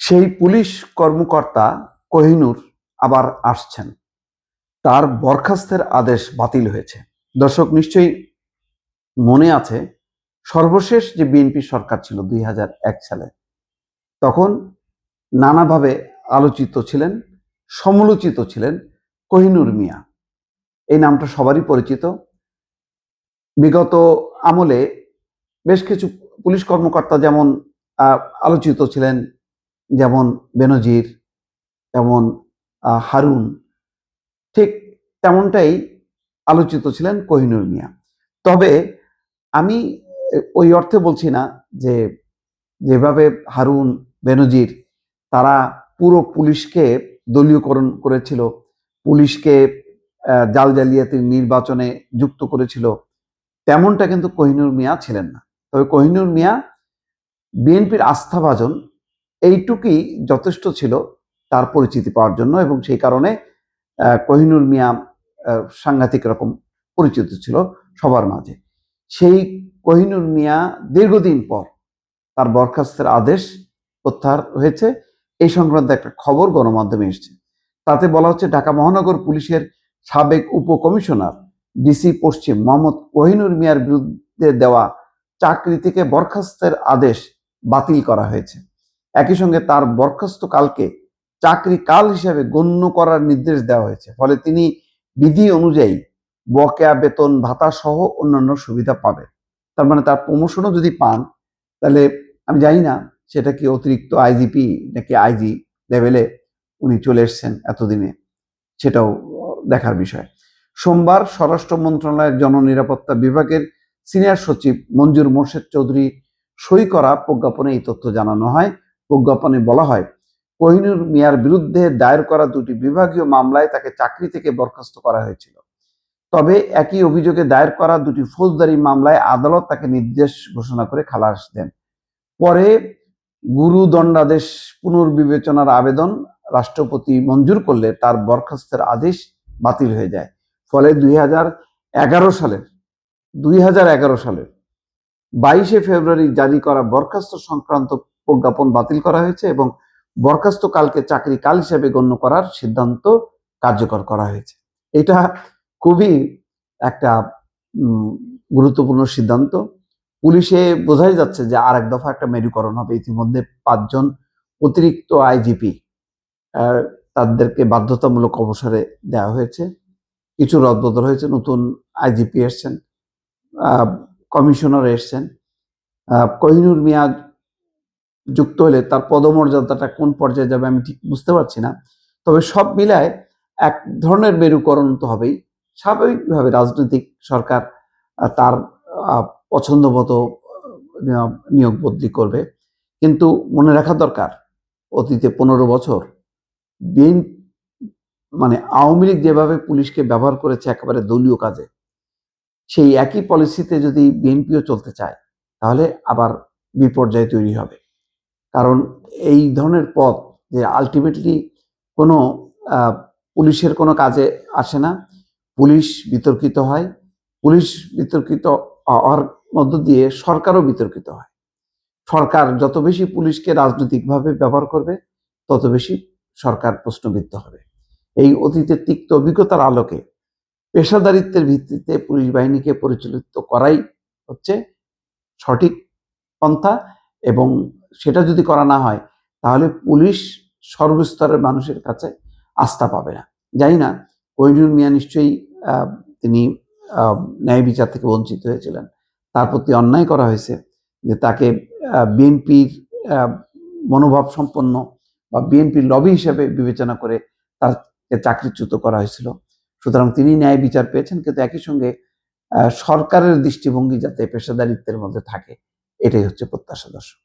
সেই পুলিশ কর্মকর্তা কোহিনূর আবার আসছেন। তার বরখাস্তের আদেশ বাতিল হয়েছে। দর্শক নিশ্চয়ই মনে আছে, সর্বশেষ যে বিএনপি সরকার ছিল ২০০১ সালে, তখন নানাভাবে আলোচিত ছিলেন, সমালোচিত ছিলেন কোহিনূর মিয়া। এই নামটা সবারই পরিচিত। বিগত আমলে বেশ কিছু পুলিশ কর্মকর্তা যেমন আলোচিত ছিলেন, যেমন বেনজির, যেমন হারুন, ঠিক তেমনটাই আলোচিত ছিলেন কোহিনূর মিয়া। তবে আমি ওই অর্থে বলছি না যে যেভাবে হারুন, বেনজির তারা পুরো পুলিশকে দলীয়করণ করেছিল, পুলিশকে জাল জালিয়াতির নির্বাচনে যুক্ত করেছিল, তেমনটা কিন্তু কোহিনূর মিয়া ছিলেন না। তবে কোহিনূর মিয়া বিএনপির আস্থাভাজন, এইটুকুই যথেষ্ট ছিল তার পরিচিতি পাওয়ার জন্য, এবং সেই কারণে কোহিনূর মিয়া সাংঘাতিক রকম পরিচিত ছিল সবার মাঝে। সেই কোহিনূর মিয়া দীর্ঘদিন পর তার বরখাস্তের আদেশ প্রত্যাহার হয়েছে, এই সংক্রান্ত একটা খবর গণমাধ্যমে এসেছে। তাতে বলা হচ্ছে, ঢাকা মহানগর পুলিশের সাবেক উপকমিশনার ডিসি পশ্চিম মোহাম্মদ কোহিনূর মিয়ার বিরুদ্ধে দেওয়া চাকরি থেকে বরখাস্তের আদেশ বাতিল করা হয়েছে। একই সঙ্গে তার বরখাস্ত কালকে চাকরি কাল হিসেবে গণ্য করার নির্দেশ দেওয়া হয়েছে। ফলে তিনি বিধি অনুযায়ী বকেয়া বেতন ভাতা সহ অন্যান্য সুবিধা পাবেন। তার মানে তার প্রমোশনও যদি পান, তাহলে আমি জানি না সেটা কি অতিরিক্ত আইজিপি নাকি আইজি লেভেলে উনি চলে এসছেন এতদিনে, সেটাও দেখার বিষয়। সোমবার স্বরাষ্ট্র মন্ত্রণালয়ের জননিরাপত্তা বিভাগের সিনিয়র সচিব মঞ্জুর মোর্শেদ চৌধুরী সই করা প্রজ্ঞাপনে এই তথ্য জানানো হয়। প্রজ্ঞাপনে বলা হয়, কোহিনূর মিয়ার বিরুদ্ধে দায়ের করা দুটি বিভাগীয় মামলায় তাকে চাকরি থেকে বরখাস্ত করা হয়েছিল। তবে একই অভিযোগে দায়ের করা দুটি ফৌজদারি মামলায় আদালত তাকে নির্দেশ ঘোষণা করে খালাস দেন। পরে গুরুদণ্ডাদেশ পুনর্বিবেচনার আবেদন রাষ্ট্রপতি মঞ্জুর করলে তার বরখাস্তের আদেশ বাতিল হয়ে যায়। ফলে 2011 সালের 22শে ফেব্রুয়ারি জারি করা বরখাস্ত সংক্রান্ত প্রজ্ঞাপন বাতিল করা হয়েছে এবং বরখাস্ত কালকে চাকরি কাল হিসেবে গণ্য করার সিদ্ধান্ত কার্যকর করা হয়েছে। এটা খুবই একটা গুরুত্বপূর্ণ সিদ্ধান্ত। পুলিশে বোঝাই যাচ্ছে যে আর এক দফা একটা মেরুকরণ হবে। ইতিমধ্যে 5 জন অতিরিক্ত আইজিপি তাদেরকে বাধ্যতামূলক অবসরে দেওয়া হয়েছে, কিছু রদবদল হয়েছে, নতুন আইজিপি এসছেন, কমিশনার এসছেন। কোহিনূর মিয়া যুক্ত হলে তার পদমর্যাদাটা কোন পর্যায়ে যাবে আমি ঠিক বুঝতে পারছি না। তবে সব মিলায় এক ধরনের মেরুকরণ তো হবেই। স্বাভাবিকভাবে রাজনৈতিক সরকার তার পছন্দ মতো নিয়োগ বদলি করবে, কিন্তু মনে রাখা দরকার, অতীতে 15 বছর আওয়ামী লীগ যেভাবে পুলিশকে ব্যবহার করেছে একেবারে দলীয় কাজে, সেই একই পলিসিতে যদি বিএনপিও চলতে চায়, তাহলে আবার বিপর্যয় তৈরি হবে। কারণ এই ধরনের পথ যে আলটিমেটলি কোনো পুলিশের কোনো কাজে আসে না। পুলিশ বিতর্কিত হয়, পুলিশ বিতর্কিত হওয়ার মধ্য দিয়ে সরকারও বিতর্কিত হয়। সরকার যত বেশি পুলিশকে রাজনৈতিকভাবে ব্যবহার করবে, তত বেশি সরকার প্রশ্নবিদ্ধ হবে। এই অতীতের তিক্ত অভিজ্ঞতার আলোকে পেশাদারিত্বের ভিত্তিতে পুলিশ বাহিনীকে পরিচালিত করাই হচ্ছে সঠিক পন্থা, এবং সেটা যদি করা না হয়, তাহলে পুলিশ সর্বস্তরের মানুষের কাছে আস্থা পাবে না। জানি না, কোহিনূর মিয়া নিশ্চয়ই তিনি ন্যায় বিচার থেকে বঞ্চিত হয়েছিলেন, তার প্রতি অন্যায় করা হয়েছে যে তাকে বিএনপির মনোভাব সম্পন্ন বা বিএনপির লবি হিসেবে বিবেচনা করে তাকে চাকরিচ্যুত করা হয়েছিল। সুতরাং তিনি ন্যায় বিচার পেয়েছেন, কিন্তু একই সঙ্গে সরকারের দৃষ্টিভঙ্গি যাতে পেশাদারিত্বের মধ্যে থাকে, এটাই হচ্ছে প্রত্যাশা। দর্শক।